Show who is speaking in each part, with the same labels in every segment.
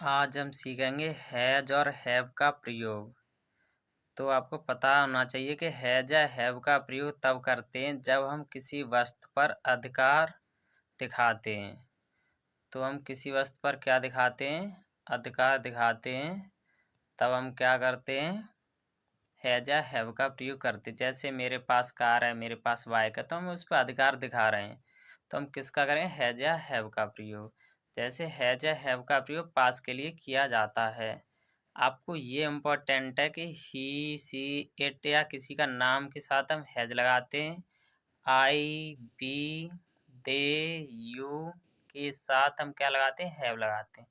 Speaker 1: आज हम सीखेंगे हैज और हैव का प्रयोग। तो आपको पता होना चाहिए कि हैज या हैव का प्रयोग तब करते हैं जब हम किसी वस्तु पर अधिकार दिखाते हैं। तो हम किसी वस्तु पर क्या दिखाते हैं? अधिकार दिखाते हैं। तब हम क्या करते हैं? हैज या हैव का प्रयोग करते हैं। जैसे मेरे पास कार है, मेरे पास बाइक है, तो हम उस पर अधिकार दिखा रहे हैं। तो हम किसका करें? हैज या हैव का प्रयोग। जैसे हैज या हैव का प्रयोग पास के लिए किया जाता है। आपको ये इम्पोर्टेंट है कि ही, सी, इट या किसी का नाम के साथ हम हैज लगाते हैं। आई, बी, दे, यू के साथ हम क्या लगाते हैं? हैव लगाते हैं।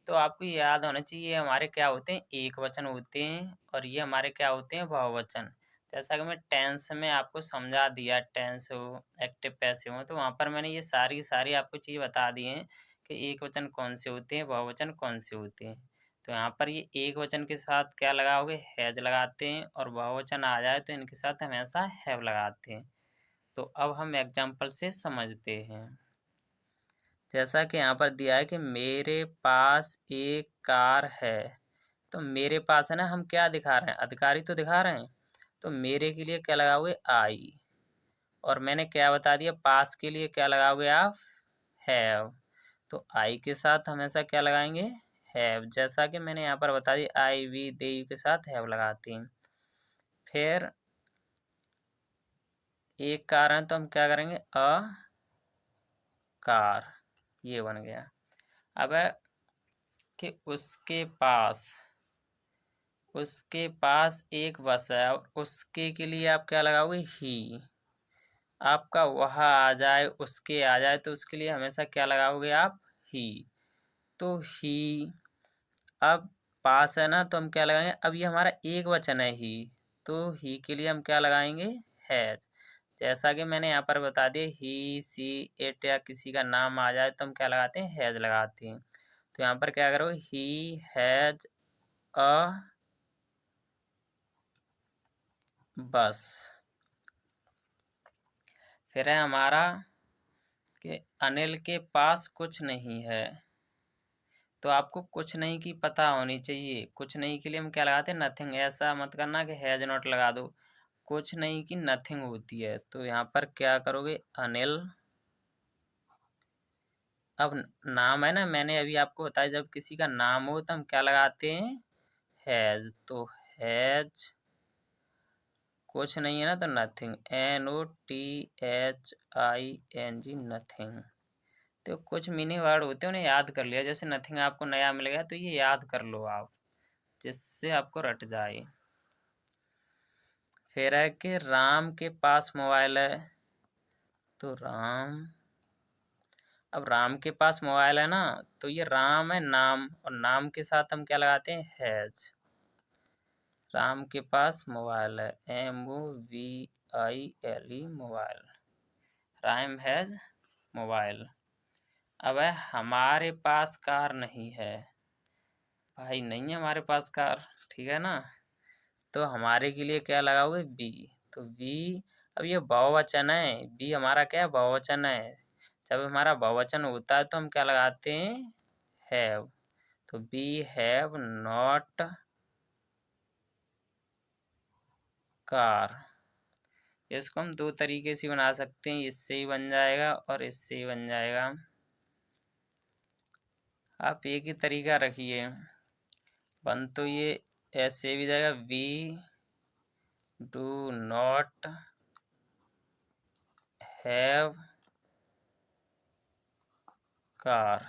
Speaker 1: तो आपको ये याद होना चाहिए, ये हमारे क्या होते हैं? एक वचन होते हैं और ये हमारे क्या होते हैं? बहुवचन। जैसा कि मैं टेंस में आपको समझा दिया, टेंस हो, एक्टिव पैसिव हो, तो वहाँ पर मैंने ये सारी आपको चीज़ बता दी हैं कि एक वचन कौन से होते हैं, बहुवचन कौन से होते हैं। तो यहाँ पर ये एक वचन के साथ क्या लगाओगे? हैज लगाते हैं, और बहुवचन आ जाए तो इनके साथ हमेशा हैव लगाते हैं। तो अब हम एग्जाम्पल से समझते हैं। जैसा कि यहाँ पर दिया है कि मेरे पास एक कार है। तो मेरे पास है ना, हम क्या दिखा रहे हैं? अधिकारी तो दिखा रहे हैं। तो मेरे के लिए क्या लगाओगे? आई। और मैंने क्या बता दिया? पास के लिए क्या लगाओगे आप? हैव। तो आई के साथ हमेशा क्या लगाएंगे? हैव। जैसा कि मैंने यहाँ पर बता दिया, आई, वी, दे, यू के साथ हैव लगाते हैं। फिर एक कार है तो हम क्या करेंगे? A car. ये बन गया। अब है कि उसके पास एक बस है, और उसके के लिए आप क्या लगाओगे? ही। आपका वह आ जाए, उसके आ जाए, तो उसके लिए हमेशा क्या लगाओगे आप? ही। तो ही। अब पास है ना, तो हम क्या लगाएंगे? अब ये हमारा एक वचन है ही, तो ही के लिए हम क्या लगाएंगे? हैज। जैसा कि मैंने यहाँ पर बता दिया, ही, सी, इट या किसी का नाम आ जाए तो हम क्या लगाते हैं? हैज लगाते हैं। तो यहाँ पर क्या करोगे? ही हैज अ बस। फिर है हमारा कि अनिल के पास कुछ नहीं है। तो आपको कुछ नहीं की पता होनी चाहिए। कुछ नहीं के लिए हम क्या लगाते हैं? नथिंग। ऐसा मत करना कि हैज नॉट लगा दो। कुछ नहीं की नथिंग होती है। तो यहाँ पर क्या करोगे? अनिल। अब नाम है ना, मैंने अभी आपको बताया, जब किसी का नाम हो तो हम क्या लगाते हैं? हैज। तो हैज कुछ नहीं है ना, तो नथिंग। NOTHING, nothing. तो कुछ मीनिंग वर्ड होते हैं, उन्हें याद कर लिया। जैसे नथिंग आपको नया मिल गया तो ये याद कर लो आप, जिससे आपको रट जाए। फिर है कि राम के पास मोबाइल है। तो अब राम के पास मोबाइल है ना, तो ये राम है नाम, और नाम के साथ हम क्या लगाते हैं? हैज। राम के पास मोबाइल है, MOBILE, mobile. Ram has mobile. अब है हमारे पास कार नहीं है। भाई नहीं है हमारे पास कार, ठीक है ना। तो हमारे के लिए क्या लगाओगे? बी। तो बी। अब ये बहुवचन है, बी हमारा क्या है? बहुवचन है। जब हमारा बहुवचन होता है तो हम क्या लगाते हैं? हैव। तो बी हैव नॉट कार। इसको हम दो तरीके से बना सकते हैं, इससे ही बन जाएगा और इससे ही बन जाएगा। आप एक ही तरीका रखिए, बन तो ये ऐसे भी जाएगा। We do not have car.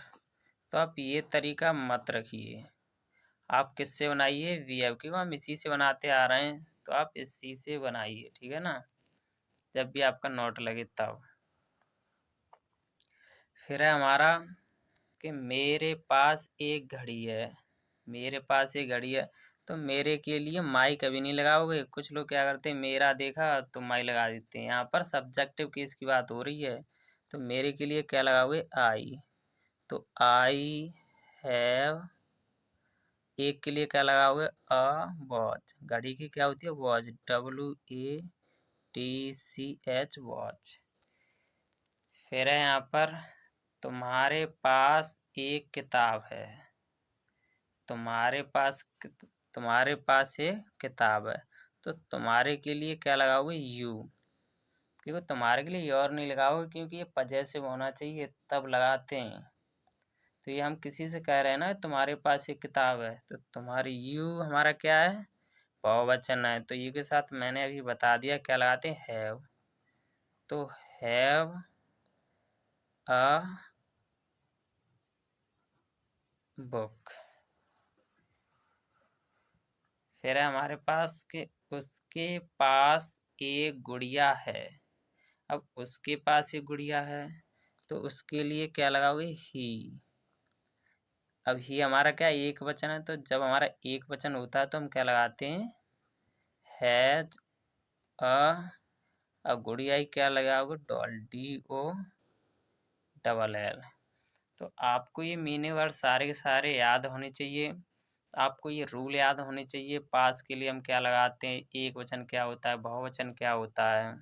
Speaker 1: तो आप ये तरीका मत रखिए। आप किससे बनाइए? वी हैव, क्योंकि हम इसी से बनाते आ रहे हैं, तो आप इसी से बनाइए, ठीक है ना। जब भी आपका नोट लगे तब। फिर है हमारा कि मेरे पास एक घड़ी है। मेरे पास एक घड़ी है, तो मेरे के लिए माई कभी नहीं लगाओगे। कुछ लोग क्या करते हैं, मेरा देखा तो माई लगा देते हैं। यहाँ पर सब्जेक्टिव केस की बात हो रही है, तो मेरे के लिए क्या लगाओगे? आई। तो आई हैव। एक के लिए क्या लगाओगे? वॉच। घड़ी की क्या होती है? Watch, WATCH, watch. फिर है यहाँ पर तुम्हारे पास एक किताब है। तुम्हारे पास ये किताब है, तो तुम्हारे के लिए क्या लगाओगे? यू। क्योंकि तुम्हारे के लिए योर नहीं लगाओगे, क्योंकि ये पजेसिव होना चाहिए, तब लगाते हैं। तो ये हम किसी से कह रहे हैं ना, तुम्हारे पास ये किताब है, तो तुम्हारी यू हमारा क्या है? बहुवचन है, तो यू के साथ मैंने अभी बता दिया क्या लगाते हैं? हैव। तो हैव अ बुक। फिर है हमारे पास कि उसके पास एक गुड़िया है। अब उसके पास एक गुड़िया है, तो उसके लिए क्या लगाओगे? ही। अब ही हमारा क्या एक वचन है, तो जब हमारा एक वचन होता है तो हम क्या लगाते हैं? Has a. अब गुड़िया ही क्या लगाओगे? Doll, DOLL। तो आपको ये मीनिंग वर्ड सारे के सारे याद होने चाहिए। आपको ये रूल याद होने चाहिए। पास के लिए हम क्या लगाते हैं, एक वचन क्या होता है, बहुवचन क्या होता है।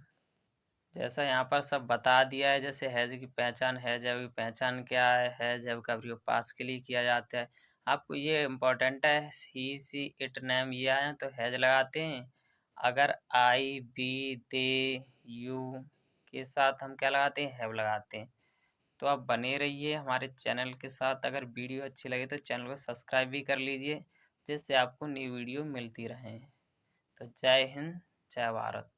Speaker 1: जैसा यहाँ पर सब बता दिया है, जैसे हैज की पहचान, हैज हैव की पहचान क्या है, हैज हैव का प्रयोग पास के लिए किया जाता है। आपको ये इम्पोर्टेंट है, ही सी इट नेम ये आए तो हैज लगाते हैं। अगर आई बी दे यू के साथ हम क्या लगाते हैं? हैव लगाते हैं। तो आप बने रहिए हमारे चैनल के साथ। अगर वीडियो अच्छी लगे तो चैनल को सब्सक्राइब भी कर लीजिए, जिससे आपको नई वीडियो मिलती रहे। तो जय हिंद, जय भारत।